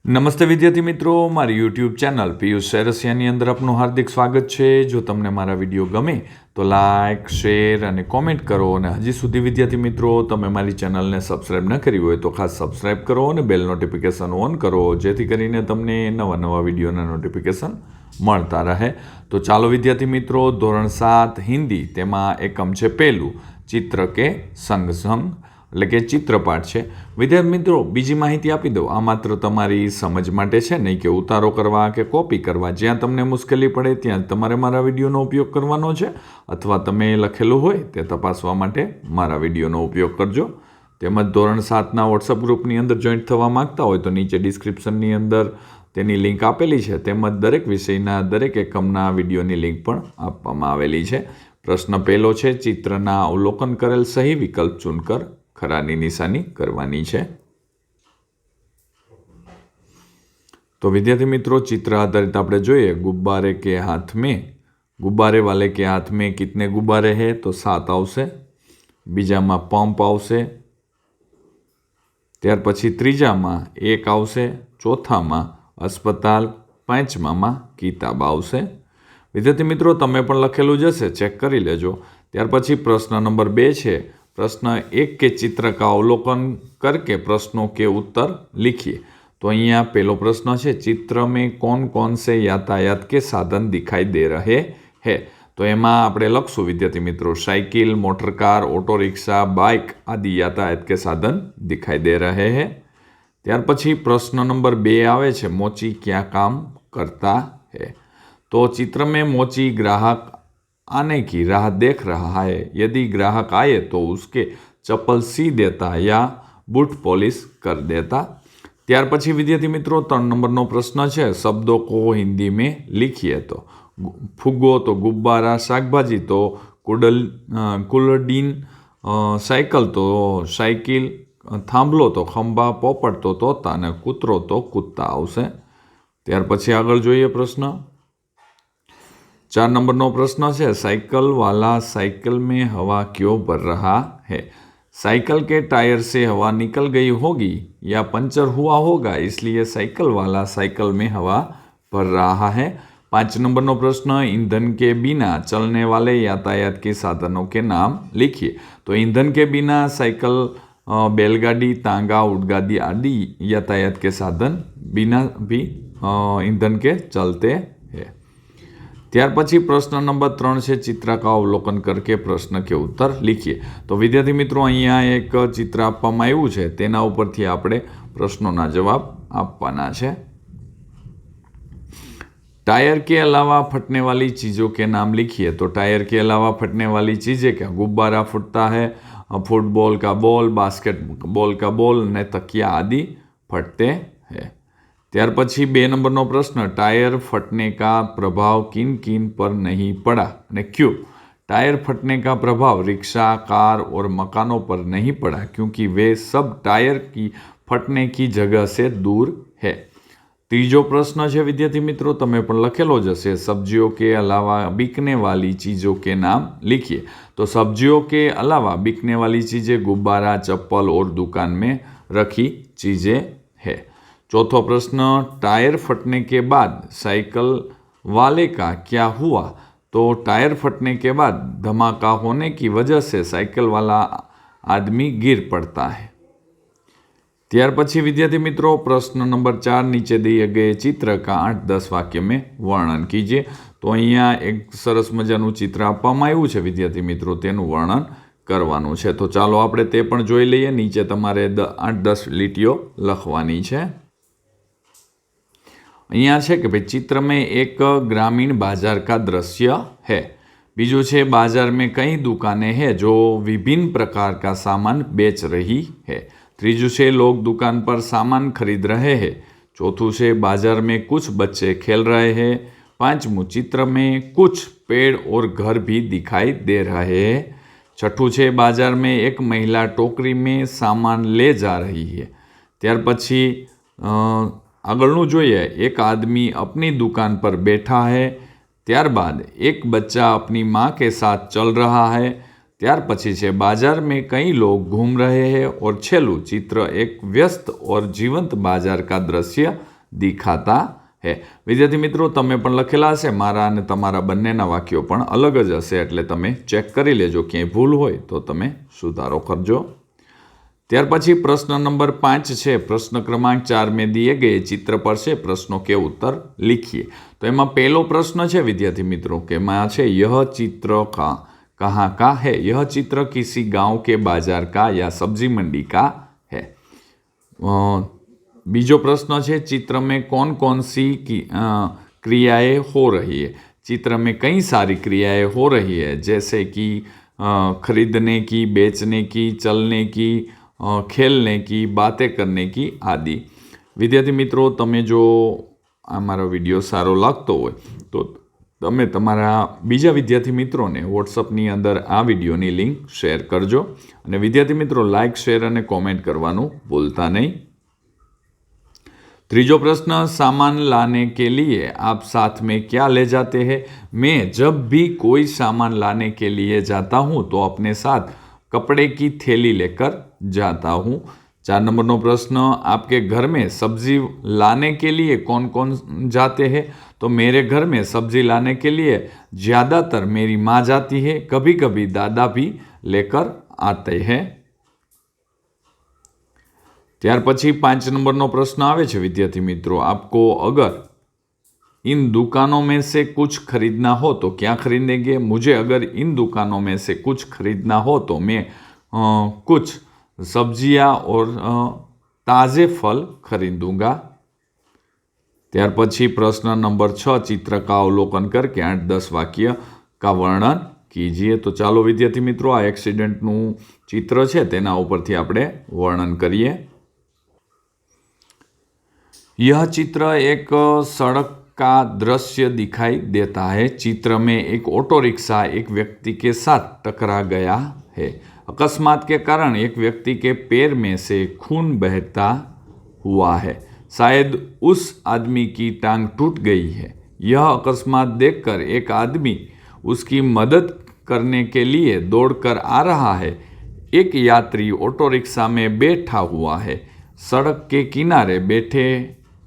નમસ્તે વિદ્યાર્થી મિત્રો, મારી યુટ્યુબ ચેનલ પિયુષ સેરસિયાની અંદર આપનું હાર્દિક સ્વાગત છે। જો તમને મારા વિડીયો ગમે તો લાઇક, શેર અને કોમેન્ટ કરો અને હજી સુધી વિદ્યાર્થી મિત્રો તમે મારી ચેનલને સબસ્ક્રાઈબ ન કરી હોય તો ખાસ સબસ્ક્રાઈબ કરો અને બેલ નોટિફિકેશન ઓન કરો, જેથી કરીને તમને નવા વિડીયોના નોટિફિકેશન મળતા રહે। તો ચાલો વિદ્યાર્થી મિત્રો, ધોરણ 7 હિન્દી, તેમાં એકમ છે પહેલું, ચિત્ર કે સંગ, એટલે કે ચિત્રપાઠ છે। વિદ્યાર્થી મિત્રો, બીજી માહિતી આપી દઉં, આ માત્ર તમારી સમજ માટે છે, નહીં કે ઉતારો કરવા કે કોપી કરવા। જ્યાં તમને મુશ્કેલી પડે ત્યાં તમારે મારા વિડીયોનો ઉપયોગ કરવાનો છે, અથવા તમે લખેલું હોય તે તપાસવા માટે મારા વિડીયોનો ઉપયોગ કરજો। તેમજ ધોરણ 7ના વોટ્સઅપ ગ્રુપની અંદર જોઈન્ટ થવા માંગતા હોય તો નીચે ડિસ્ક્રિપ્શનની અંદર તેની લિંક આપેલી છે, તેમજ દરેક વિષયના દરેક એકમના વિડીયોની લિંક પણ આપવામાં આવેલી છે। પ્રશ્ન પહેલો છે, ચિત્રના અવલોકન કરેલ સહી વિકલ્પ ચૂનકર ખરાની નિશાની કરવાની છે। તો વિદ્યાર્થી મિત્રો, ચિત્ર આધારિત આપણે જોઈએ, ગુब्बारे के हाथ में, गुब्बारे वाले के हाथ में कितने गुब्बारे हैं, तो 7 આવશે। બીજામાં પંપ આવશે, ત્યાર પછી ત્રીજામાં 1 આવશે, ચોથામાં अस्पताल, પાંચમામાં કિતાબ આવશે। વિદ્યાર્થી મિત્રો, તમે પણ લખેલું જ હશે, ચેક કરી લેજો। ત્યાર પછી પ્રશ્ન નંબર 2 છે, प्रश्न 1 के चित्र का अवलोकन करके प्रश्नों के उत्तर लिखिए। तो અહીંયા પહેલો પ્રશ્ન છે, चित्र में कौन कौन से यातायात के साधन दिखाई दे रहे हैं। तो એમાં આપણે લખશું વિદ્યાર્થી મિત્રો, cycle, motor car, auto rickshaw, bike आदि यातायात के साधन दिखाई दे रहे हैं। ત્યાર પછી પ્રશ્ન નંબર 2 આવે છે, मोची क्या काम करता है। तो चित्र में मोची ग्राहक आने की राह देख रहा है, यदि ग्राहक आए तो उसके चप्पल सी देता या बूट पॉलिश कर देता। ત્યાર પછી વિદ્યાર્થી મિત્રો 3 નંબરનો પ્રશ્ન છે, શબ્દો को हिंदी में लिखिए। तो फुग्गो तो गुब्बारा, शाकभाजी तो कुलडीन, साइकिल तो साइकिल, થાંભલો તો ખંભા, પોપટ તો તોતા અને કૂતરો તો કૂતા આવશે। ત્યાર પછી આગળ જોઈએ પ્રશ્ન 4 નંબરનો પ્રશ્ન છે, साइकिल वाला साइकिल में हवा क्यों भर रहा है। साइकिल के टायर से हवा निकल गई होगी या पंचर हुआ होगा, इसलिए साइकिल वाला साइकिल में हवा भर रहा है। 5 नंबरનો प्रश्न, ईंधन के बिना चलने वाले यातायात के साधनों के नाम लिखिए। तो ईंधन के बिना साइकिल, बैलगाड़ी, तांगा, ऊँटगाड़ी आदि यातायात के साधन बिना भी ईंधन के चलते हैं। ત્યાર પછી પ્રશ્ન નંબર 3 છે, चित्र का अवलोकन करके प्रश्न के उत्तर लिखिए। तो વિદ્યાર્થી મિત્રો, અહીંયા એક ચિત્ર આપવામાં આવ્યું છે, તેના ઉપરથી આપણે પ્રશ્નોના જવાબ આપવાના છે। टायर के अलावा फटने वाली चीज़ों के नाम लिखिए। तो टायर के अलावा फटने वाली चीज़ें क्या, गुब्बारा फूटता है, फुटबॉल का बॉल, बास्केटबॉल का बॉल ने तकिया आदि फटते हैं। ત્યાર પછી 2 નંબરનો પ્રશ્ન, टायर फटने का प्रभाव किन किन पर नहीं पड़ा ने क्यों। टायर फटने का प्रभाव रिक्शा, कार और मकानों पर नहीं पड़ा, क्योंकि वे सब टायर की फटने की जगह से दूर है। ત્રીજો પ્રશ્ન છે વિદ્યાર્થી મિત્રો, તમે પણ લખેલો જ હશે, सब्जियों के अलावा बिकने वाली चीज़ों के नाम लिखिए। तो सब्जियों के अलावा बिकने वाली चीज़ें गुब्बारा, चप्पल और दुकान में रखी चीज़ें है। चौथा प्रश्न, टायर फटने के बाद साइकिल वाले का क्या हुआ। तो टायर फटने के बाद धमाका होने की वजह से साइकिल वाला आदमी गिर पड़ता है। ત્યાર પછી વિદ્યાર્થી મિત્રો પ્રશ્ન નંબર 4, नीचे दिए गए चित्र का 8-10 वाक्य में वर्णन कीजिए। તો અહીંયા એક સરસ મજાનું ચિત્ર આપવામાં આવ્યું છે વિદ્યાર્થી મિત્રો, તેનું વર્ણન કરવાનું છે। તો ચાલો આપણે તે પણ જોઈ લઈએ। નીચે તમારે 8-10 લીટીઓ લખવાની છે। અહીંયા છે કે ભાઈ, चित्र में एक ग्रामीण बाजार का दृश्य है। बीजू છે, बाजार में कई दुकानें हैं जो विभिन्न प्रकार का सामान बेच रही है। तीजू છે, लोग दुकान पर सामान खरीद रहे हैं। चौथू છે, बाजार में कुछ बच्चे खेल रहे हैं। पांचवू, चित्र में कुछ पेड़ और घर भी दिखाई दे रहे हैं। छठू છે, बाजार में एक महिला टोकरी में सामान ले जा रही है। ત્યાર પછી આગળનું જોઈએ, एक आदमी अपनी दुकान पर बैठा है। ત્યારબાદ एक बच्चा अपनी माँ के साथ चल रहा है। ત્યાર પછી છે, बाजार में कई लोग घूम रहे हैं। और છેલ્લું, चित्र एक व्यस्त और जीवंत बाजार का दृश्य दिखाता है। विद्यार्थी मित्रों, तमे पण लखेला हशे, मारा अने तमारा बंनेना वाक्यो पण अलग ज हशे, एटले तमे चेक करी लेजो, क्यांय भूल होय तो तमे सुधारो करजो। त्यार पछी प्रश्न नंबर 5 है। प्रश्न क्रमांक 4 में दिए गए चित्र पर से प्रश्नों के उत्तर लिखिए। तो एमा पहलो प्रश्न है विद्यार्थी मित्रों के मां है, यह चित्र कहाँ का है? यह चित्र किसी गांव के बाजार का या सब्जी मंडी का है। बीजो प्रश्न है, चित्र में कौन कौन सी क्रियाएं हो रही है? चित्र में कई सारी क्रियाएं हो रही है, जैसे कि खरीदने की, बेचने की, चलने की, खेलने की, बातें करने की आदि। विद्यार्थी मित्रों, तमे जो अमारो विडियो सारो लागतो होय तो तमे तमारा बीजा विद्यार्थी मित्रों ने व्हाट्सएपनी अंदर आ विडियोनी लिंक शेर करजो अने विद्यार्थी मित्रों लाइक, शेर अने कॉमेंट करवानुं भूलता नहीं। तीजो प्रश्न, सामान लाने के लिए आप साथ में क्या ले जाते हैं? मैं जब भी कोई सामान लाने के लिए जाता हूं तो अपने साथ कपड़े की थैली लेकर जाता हूं। 4 नंबर प्रश्न, आपके घर में सब्जी लाने के लिए कौन कौन जाते हैं? तो मेरे घर में सब्जी लाने के लिए ज़्यादातर मेरी माँ जाती है, कभी कभी दादा भी लेकर आते हैं। त्यार पछी 5 नंबर प्रश्न आवे छे विद्यार्थी मित्रों, आपको अगर इन दुकानों में से कुछ खरीदना हो तो क्या खरीदेंगे? मुझे अगर इन दुकानों में से कुछ खरीदना हो तो मैं कुछ सब्जियां और ताज़े फल खरीदूंगा। त्यार पछी प्रश्न नंबर 6, चित्र का अवलोकन करके 8-10 वाक्य का वर्णन कीजिए। तो चलो विद्यार्थी मित्रों, आ एक्सिडेंटનું चित्र है तेना उपरथी आपणे वर्णन करिए। यह चित्र एक सड़क का दृश्य दिखाई देता है। चित्र में एक ऑटो रिक्शा एक व्यक्ति के साथ टकरा गया है। अकस्मात के कारण एक व्यक्ति के पैर में से खून बहता हुआ है। शायद उस आदमी की टांग टूट गई है। यह अकस्मात देखकर एक आदमी उसकी मदद करने के लिए दौड़कर आ रहा है। एक यात्री ऑटो रिक्शा में बैठा हुआ है। सड़क के किनारे बैठे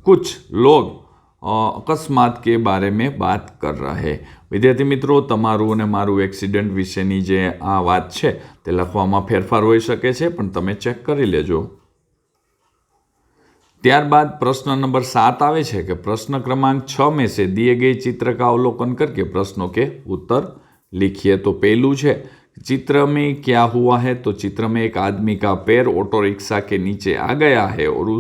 कुछ लोग अकस्मात के बारे में बात कर रहे। विद्यार्थी मित्रों, तमारू ने मारू एक्सिडेंट विशेनी जे आ बात है ते लखवामां फेरफार होई शके छे, पण तमे चेक करी लेजो। त्यारबाद प्रश्न नंबर 7 आवे छे कि प्रश्न क्रमांक 6 में से दिए गए चित्र का अवलोकन करके प्रश्नों के उत्तर लिखिए। तो पहलू है, चित्र में क्या हुआ है? तो चित्र में एक आदमी का पैर ऑटो रिक्शा के नीचे आ गया है और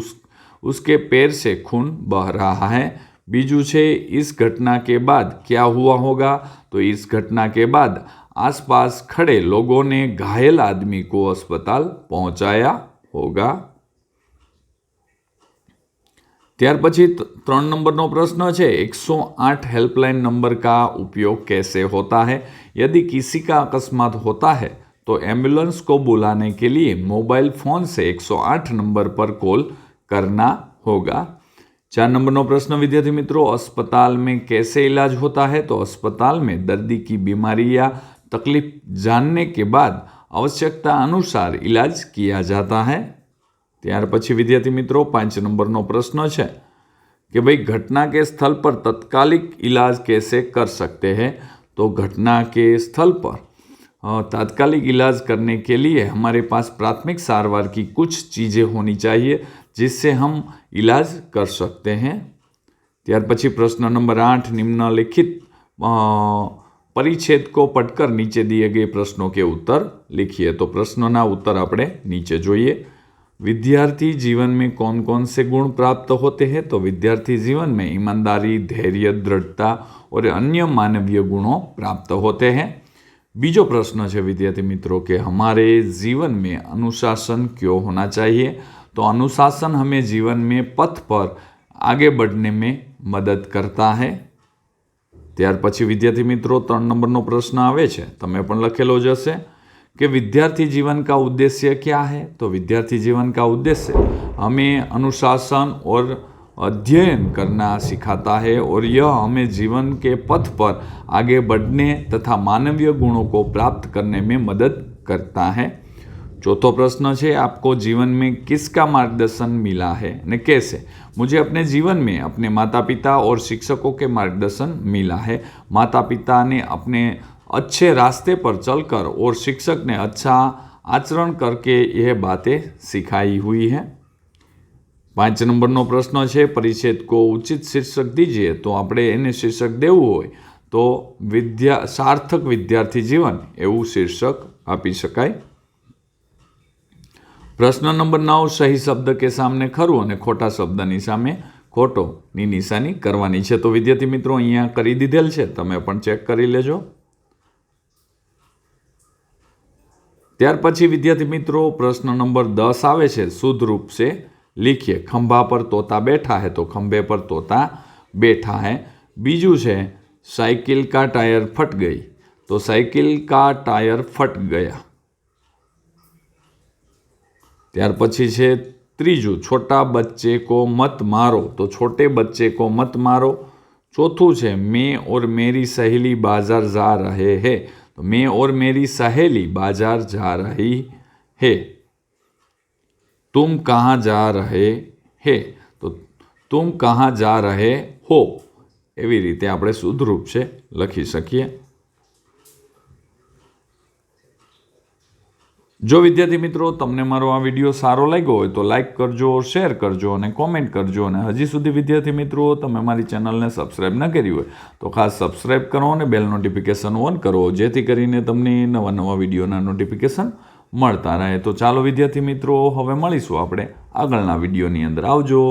उसके पैर से खून बह रहा है। बीजू छे, इस घटना के बाद क्या हुआ होगा? तो इस घटना के बाद आसपास खड़े लोगों ने घायल आदमी को अस्पताल पहुंचाया होगा। त्यार पछी 3 नंबरનો प्रश्न है, 108 हेल्पलाइन नंबर का उपयोग कैसे होता है? यदि किसी का अकस्मात होता है तो एम्बुलेंस को बुलाने के लिए मोबाइल फोन से 108 नंबर पर कॉल करना होगा। 4 नंबरનો प्रश्न विद्यार्थी मित्रों, अस्पताल में कैसे इलाज होता है? तो अस्पताल में दर्दी की बीमारी या तकलीफ जानने के बाद आवश्यकता अनुसार इलाज किया जाता है। त्यार पछी विद्यार्थी मित्रों 5 नंबरનો प्रश्न है कि भाई घटना के स्थल पर तत्कालिक इलाज कैसे कर सकते हैं? तो घटना के स्थल पर तात्कालिक इलाज करने के लिए हमारे पास प्राथमिक सारवार की कुछ चीज़ें होनी चाहिए जिससे हम इलाज कर सकते हैं। त्यार पछी प्रश्न नंबर 8, निम्नलिखित परिच्छेद को पढ़कर नीचे दिए गए प्रश्नों के उत्तर लिखिए। तो प्रश्नों उत्तर आपणे नीचे जोईए। विद्यार्थी जीवन में कौन कौन से गुण प्राप्त होते हैं? तो विद्यार्थी जीवन में ईमानदारी, धैर्य, दृढ़ता और अन्य मानवीय गुणों प्राप्त होते हैं। बीजो प्रश्न है विद्यार्थी मित्रों के हमारे जीवन में अनुशासन क्यों होना चाहिए? तो अनुशासन हमें जीवन में पथ पर आगे बढ़ने में मदद करता है। त्यार पछी विद्यार्थी मित्रों 3 नंबरનો प्रश्न आवे छे, तमे पण लखेलो ज हशे कि विद्यार्थी जीवन का उद्देश्य क्या है? तो विद्यार्थी जीवन का उद्देश्य हमें अनुशासन और अध्ययन करना सिखाता है और यह हमें जीवन के पथ पर आगे बढ़ने तथा मानवीय गुणों को प्राप्त करने में मदद करता है। चौथा प्रश्न है, आपको जीवन में किसका मार्गदर्शन मिला है ने कैसे? मुझे अपने जीवन में अपने माता पिता और शिक्षकों के मार्गदर्शन मिला है। माता पिता ने अपने अच्छे रास्ते पर चलकर और शिक्षक ने अच्छा आचरण करके यह बातें सिखाई हुई है। 5 नंबरનો પ્રશ્ન છે, પરિચ્છેદ को उचित शीर्षक दीजिए। तो આપણે એને શીર્ષક દેવું હોય તો સાર્થક વિદ્યાર્થી જીવન એવું શીર્ષક આપી શકાય। પ્રશ્ન નંબર 9, સહી શબ્દ કે સામે ખરું અને ખોટા શબ્દની સામે ખોટોની નિશાની કરવાની છે। તો વિદ્યાર્થી મિત્રો અહીંયા કરી દીધેલ છે, તમે પણ ચેક કરી લેજો। ત્યાર પછી વિદ્યાર્થી મિત્રો પ્રશ્ન નંબર 10 આવે છે, શુદ્ધ रूप से लिखिए। खंभा पर तोता बैठा है तो खंभे पर तोता बैठा है। बीजू है, साइकिल का टायर फट गई तो साइकिल का टायर फट गया। त्यार पछी है त्रीजू, छोटा बच्चे को मत मारो तो छोटे बच्चे को मत मारो। चौथू है, मैं और मेरी सहेली बाजार जा रहे हैं तो मैं और मेरी सहेली बाजार जा रही है। तुम कहाँ जा रहे हैं तो तुम कहाँ जा रहे हो। एवी रीते આપણે શુદ્ધ રૂપ છે લખી શકીએ। જો વિદ્યાર્થી મિત્રો તમને મારો આ વિડીયો સારો લાગ્યો હોય તો લાઈક કરજો, શેર કરજો અને કોમેન્ટ કરજો। અને હજી સુધી વિદ્યાર્થી મિત્રો તમે મારી ચેનલને સબસ્ક્રાઈબ ન કરી હોય તો ખાસ સબસ્ક્રાઈબ કરો અને બેલ નોટિફિકેશન ઓન કરો, જેથી કરીને તમને નવા વિડીયોના નોટિફિકેશન મળતા રહે। તો ચાલો વિદ્યાર્થી મિત્રો હવે મળીશું આપણે આગળના વિડીયોની અંદર। આવજો।